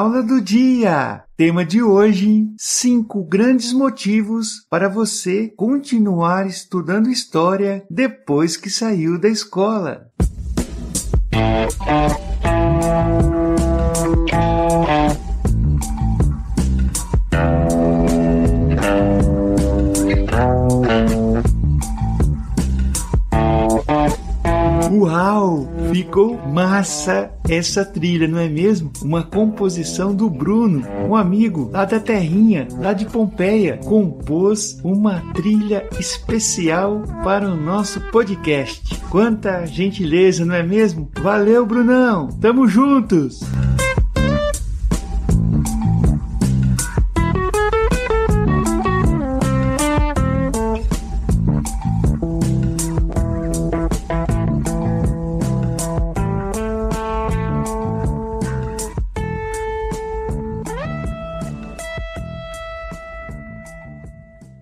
Aula do dia! Tema de hoje: 5 grandes motivos para você continuar estudando história depois que saiu da escola. Uau! Ficou massa essa trilha, não é mesmo? Uma composição do Bruno, um amigo lá da terrinha, lá de Pompeia, compôs uma trilha especial para o nosso podcast. Quanta gentileza, não é mesmo? Valeu, Brunão! Tamo juntos!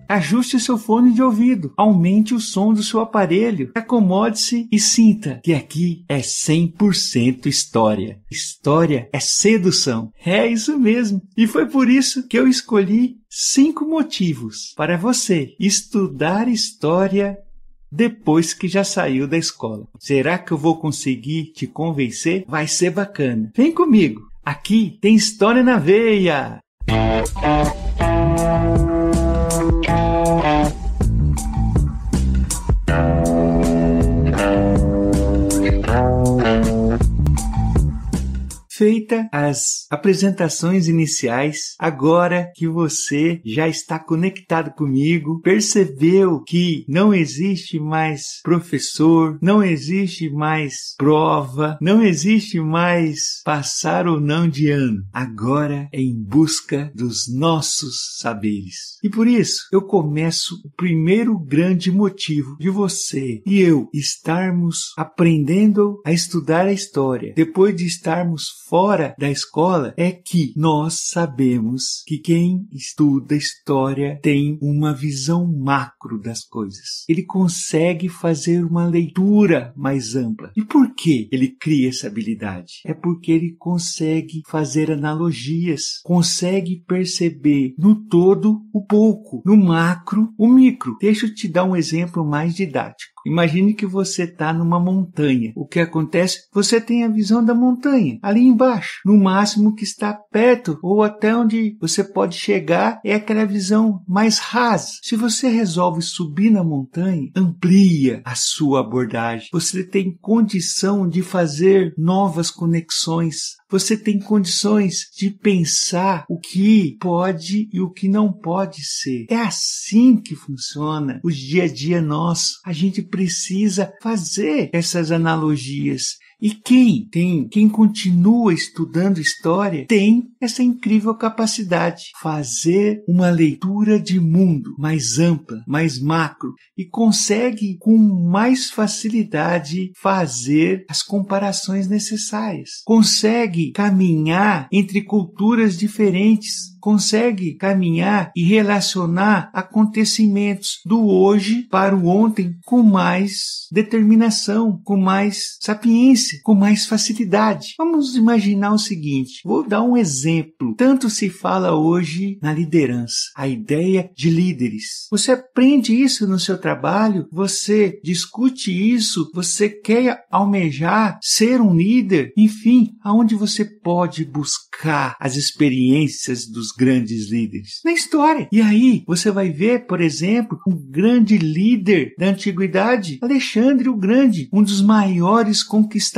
Ajuste seu fone de ouvido, aumente o som do seu aparelho, acomode-se e sinta que aqui é 100% história. História é sedução. É isso mesmo. E foi por isso que eu escolhi 5 motivos para você estudar história depois que já saiu da escola. Será que eu vou conseguir te convencer? Vai ser bacana. Vem comigo. Aqui tem história na veia. Feita as apresentações iniciais, agora que você já está conectado comigo, percebeu que não existe mais professor, não existe mais prova, não existe mais passar ou não de ano. Agora é em busca dos nossos saberes. E por isso eu começo o primeiro grande motivo de você e eu estarmos aprendendo a estudar a história, depois de estarmos fora da escola, é que nós sabemos que quem estuda história tem uma visão macro das coisas. Ele consegue fazer uma leitura mais ampla. E por que ele cria essa habilidade? É porque ele consegue fazer analogias, consegue perceber no todo o pouco, no macro o micro. Deixa eu te dar um exemplo mais didático. Imagine que você está numa montanha. O que acontece? Você tem a visão da montanha ali embaixo. No máximo que está perto ou até onde você pode chegar é aquela visão mais rasa. Se você resolve subir na montanha, amplia a sua abordagem. Você tem condição de fazer novas conexões. Você tem condições de pensar o que pode e o que não pode ser. É assim que funciona o dia a dia nosso. A gente precisa fazer essas analogias. E quem continua estudando história tem essa incrível capacidade de fazer uma leitura de mundo mais ampla, mais macro e consegue com mais facilidade fazer as comparações necessárias. Consegue caminhar entre culturas diferentes, consegue caminhar e relacionar acontecimentos do hoje para o ontem com mais determinação, com mais sapiência, com mais facilidade. Vamos imaginar o seguinte, vou dar um exemplo. Tanto se fala hoje na liderança, a ideia de líderes. Você aprende isso no seu trabalho, você discute isso, você quer almejar ser um líder, enfim, aonde você pode buscar as experiências dos grandes líderes? Na história. E aí você vai ver, por exemplo, um grande líder da antiguidade, Alexandre o Grande, um dos maiores conquistadores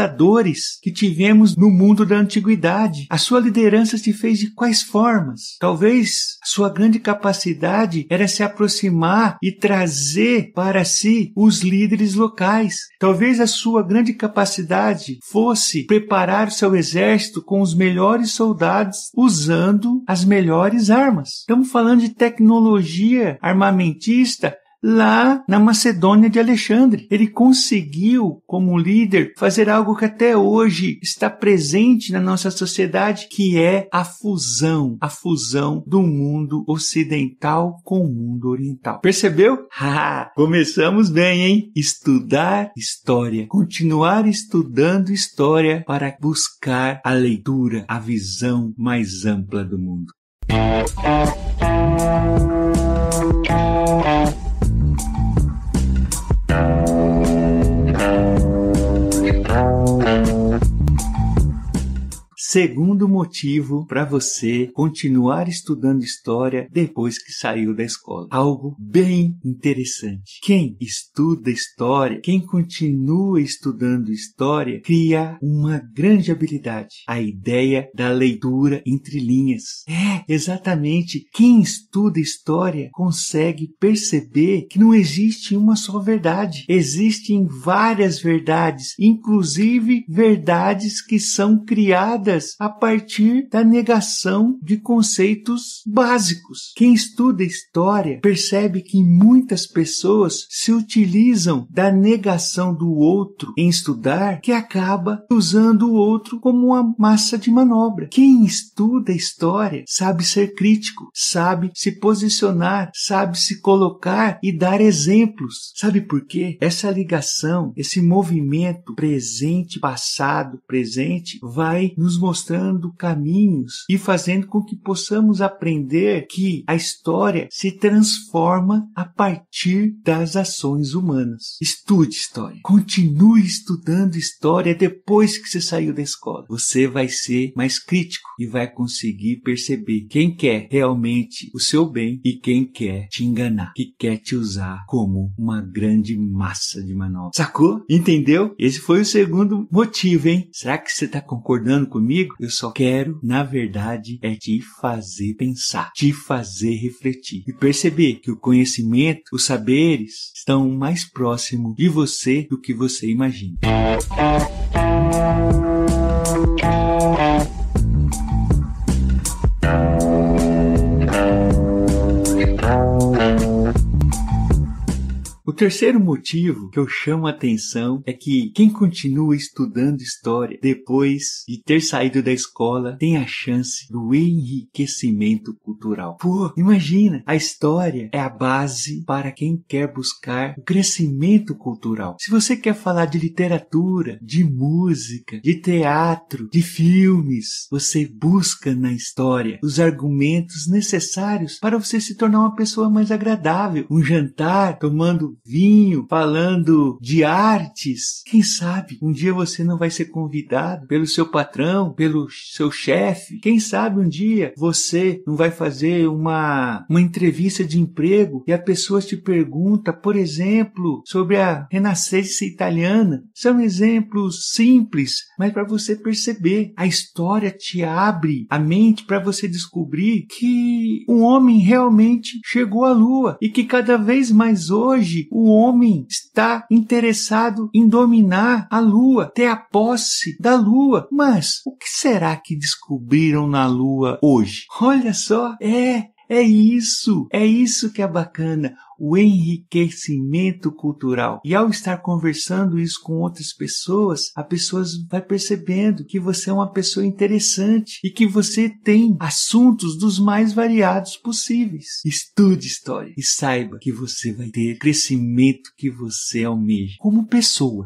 que tivemos no mundo da antiguidade. A sua liderança se fez de quais formas? Talvez a sua grande capacidade era se aproximar e trazer para si os líderes locais. Talvez a sua grande capacidade fosse preparar o seu exército com os melhores soldados usando as melhores armas. Estamos falando de tecnologia armamentista lá na Macedônia de Alexandre. Ele conseguiu, como líder, fazer algo que até hoje está presente na nossa sociedade, que é a fusão do mundo ocidental com o mundo oriental. Percebeu? Começamos bem, hein? Estudar história, continuar estudando história para buscar a leitura, a visão mais ampla do mundo. Segundo motivo para você continuar estudando história depois que saiu da escola. Algo bem interessante. Quem estuda história, quem continua estudando história, cria uma grande habilidade. A ideia da leitura entre linhas. Exatamente. Quem estuda história consegue perceber que não existe uma só verdade. Existem várias verdades, inclusive verdades que são criadas a partir da negação de conceitos básicos. Quem estuda história percebe que muitas pessoas se utilizam da negação do outro em estudar, que acaba usando o outro como uma massa de manobra. Quem estuda história sabe ser crítico, sabe se posicionar, sabe se colocar e dar exemplos. Sabe por quê? Essa ligação, esse movimento presente, passado, presente, vai nos mostrando caminhos e fazendo com que possamos aprender que a história se transforma a partir das ações humanas. Estude história. Continue estudando história depois que você saiu da escola. Você vai ser mais crítico e vai conseguir perceber quem quer realmente o seu bem e quem quer te enganar, que quer te usar como uma grande massa de manobra. Sacou? Entendeu? Esse foi o segundo motivo, hein? Será que você está concordando comigo? Eu só quero, na verdade, te fazer pensar, te fazer refletir e perceber que o conhecimento, os saberes estão mais próximos de você do que você imagina. O terceiro motivo que eu chamo a atenção é que quem continua estudando história depois de ter saído da escola tem a chance do enriquecimento cultural. Imagina, a história é a base para quem quer buscar o crescimento cultural. Se você quer falar de literatura, de música, de teatro, de filmes, você busca na história os argumentos necessários para você se tornar uma pessoa mais agradável. Um jantar, tomando vinho, falando de artes. Quem sabe um dia você não vai ser convidado pelo seu patrão, pelo seu chefe. Quem sabe um dia você não vai fazer uma entrevista de emprego e a pessoa te pergunta, por exemplo, sobre a Renascença italiana. São exemplos simples, mas para você perceber, a história te abre a mente para você descobrir que o homem realmente chegou à Lua e que cada vez mais hoje o homem está interessado em dominar a Lua, ter a posse da Lua. Mas o que será que descobriram na Lua hoje? Olha só, é isso que é bacana, o enriquecimento cultural. E ao estar conversando isso com outras pessoas, a pessoa vai percebendo que você é uma pessoa interessante e que você tem assuntos dos mais variados possíveis. Estude história e saiba que você vai ter o crescimento que você almeja como pessoa.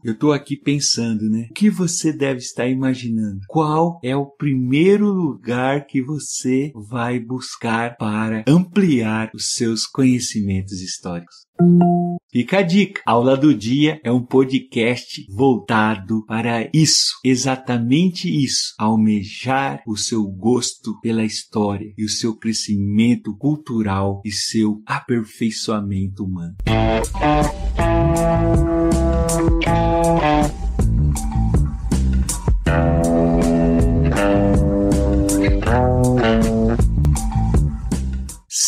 Eu estou aqui pensando, né? O que você deve estar imaginando? Qual é o primeiro lugar que você vai buscar para ampliar os seus conhecimentos históricos? Fica a dica. Aula do Dia é um podcast voltado para isso, exatamente isso, almejar o seu gosto pela história e o seu crescimento cultural e seu aperfeiçoamento humano.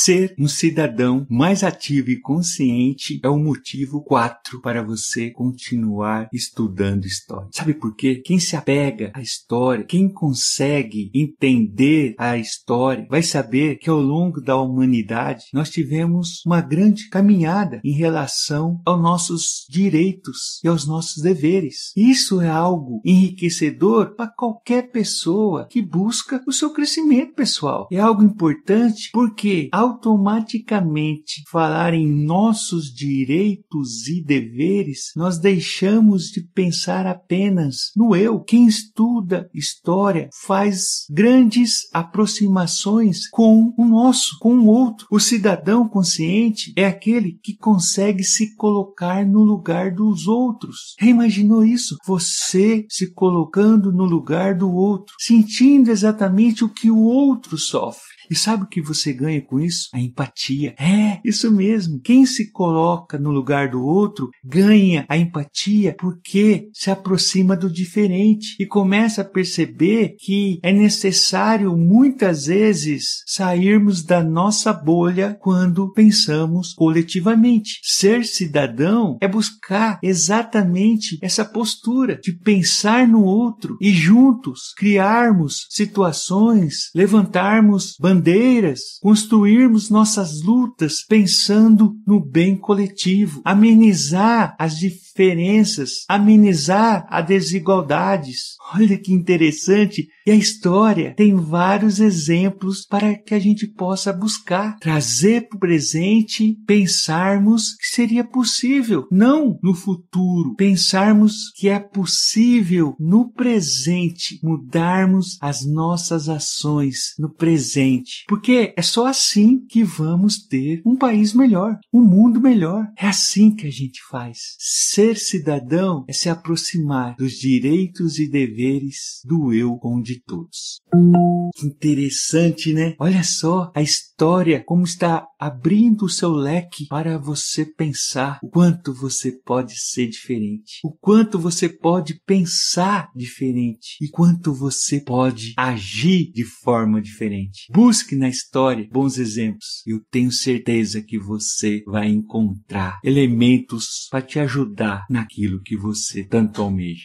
Ser um cidadão mais ativo e consciente é o motivo 4 para você continuar estudando história. Sabe por quê? Quem se apega à história, quem consegue entender a história, vai saber que ao longo da humanidade nós tivemos uma grande caminhada em relação aos nossos direitos e aos nossos deveres. Isso é algo enriquecedor para qualquer pessoa que busca o seu crescimento pessoal. É algo importante porque automaticamente falar em nossos direitos e deveres, nós deixamos de pensar apenas no eu. Quem estuda história faz grandes aproximações com o nosso, com o outro. O cidadão consciente é aquele que consegue se colocar no lugar dos outros. Imaginou isso? Você se colocando no lugar do outro, sentindo exatamente o que o outro sofre. E sabe o que você ganha com isso? A empatia. É, isso mesmo. Quem se coloca no lugar do outro ganha a empatia porque se aproxima do diferente e começa a perceber que é necessário muitas vezes sairmos da nossa bolha quando pensamos coletivamente. Ser cidadão é buscar exatamente essa postura de pensar no outro e juntos criarmos situações, levantarmos bandeiras, construirmos nossas lutas pensando no bem coletivo, amenizar as diferenças, amenizar as desigualdades. Olha que interessante! E a história tem vários exemplos para que a gente possa buscar, trazer para o presente, pensarmos que seria possível, não no futuro, pensarmos que é possível no presente, mudarmos as nossas ações no presente, porque é só assim que vamos ter um país melhor, um mundo melhor. É assim que a gente faz. Ser cidadão é se aproximar dos direitos e deveres do eu com de todos. Que interessante, né? Olha só a história, como está abrindo o seu leque para você pensar o quanto você pode ser diferente, o quanto você pode pensar diferente e quanto você pode agir de forma diferente. Busque na história bons exemplos. Eu tenho certeza que você vai encontrar elementos para te ajudar naquilo que você tanto almeja.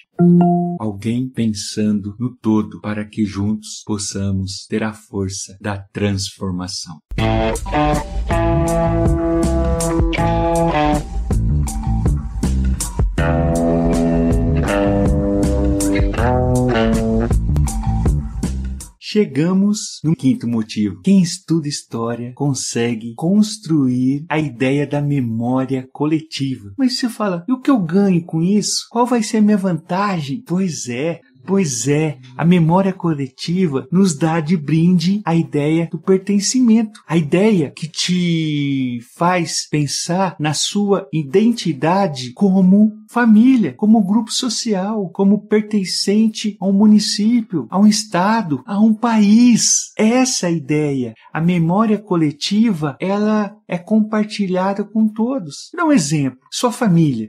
Alguém pensando no todo para que juntos possamos ter a força da transformação. Chegamos no 5º motivo. Quem estuda história consegue construir a ideia da memória coletiva. Mas você fala, e o que eu ganho com isso? Qual vai ser a minha vantagem? Pois é, a memória coletiva nos dá de brinde a ideia do pertencimento, a ideia que te faz pensar na sua identidade como família, como grupo social, como pertencente a um município, a um estado, a um país. Essa é a ideia. A memória coletiva, ela é compartilhada com todos. Dá um exemplo. Sua família,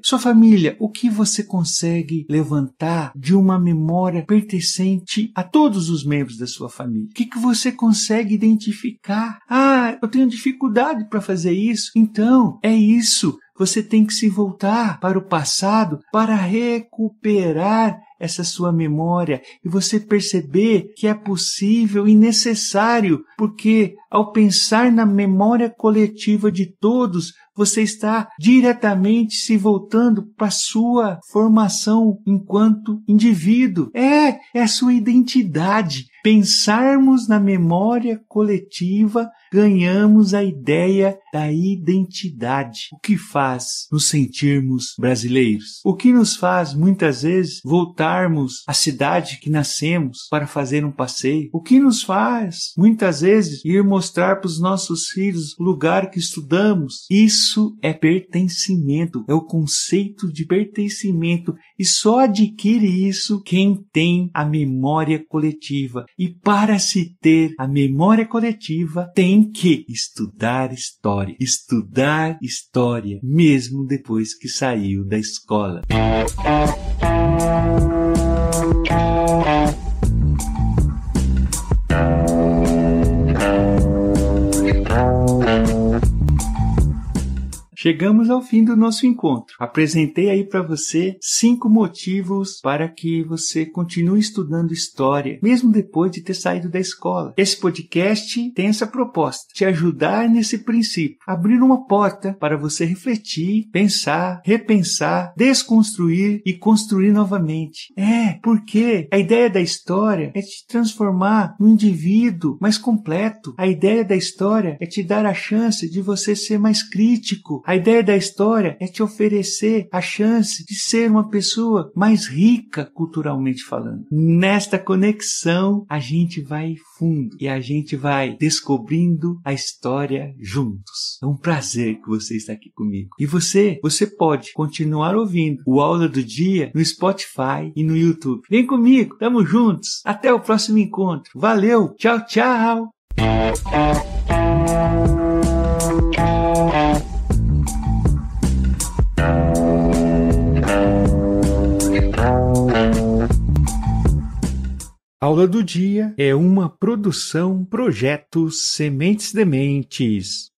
o que você consegue levantar de uma memória pertencente a todos os membros da sua família? O que você consegue identificar? Ah, eu tenho dificuldade para fazer isso. Então, é isso. Você tem que se voltar para o passado para recuperar essa sua memória e você perceber que é possível e necessário, porque ao pensar na memória coletiva de todos, você está diretamente se voltando para a sua formação enquanto indivíduo. É a sua identidade. Pensarmos na memória coletiva, ganhamos a ideia da identidade. O que faz nos sentirmos brasileiros? O que nos faz, muitas vezes, voltarmos à cidade que nascemos para fazer um passeio? O que nos faz, muitas vezes, ir mostrar para os nossos filhos o lugar que estudamos? Isso é pertencimento, é o conceito de pertencimento. E só adquire isso quem tem a memória coletiva. E para se ter a memória coletiva, tem que estudar história. Estudar história, mesmo depois que saiu da escola. chegamos ao fim do nosso encontro. Apresentei aí para você 5 motivos para que você continue estudando história, mesmo depois de ter saído da escola. Esse podcast tem essa proposta, te ajudar nesse princípio, abrir uma porta para você refletir, pensar, repensar, desconstruir e construir novamente. Porque a ideia da história é te transformar num indivíduo mais completo. A ideia da história é te dar a chance de você ser mais crítico. A ideia da história é te oferecer a chance de ser uma pessoa mais rica culturalmente falando. Nesta conexão, a gente vai fundo e a gente vai descobrindo a história juntos. É um prazer que você está aqui comigo. E você pode continuar ouvindo o Aula do Dia no Spotify e no YouTube. Vem comigo, tamo juntos. Até o próximo encontro. Valeu, tchau, tchau. Aula do Dia é uma produção Projeto Sementes Dementes.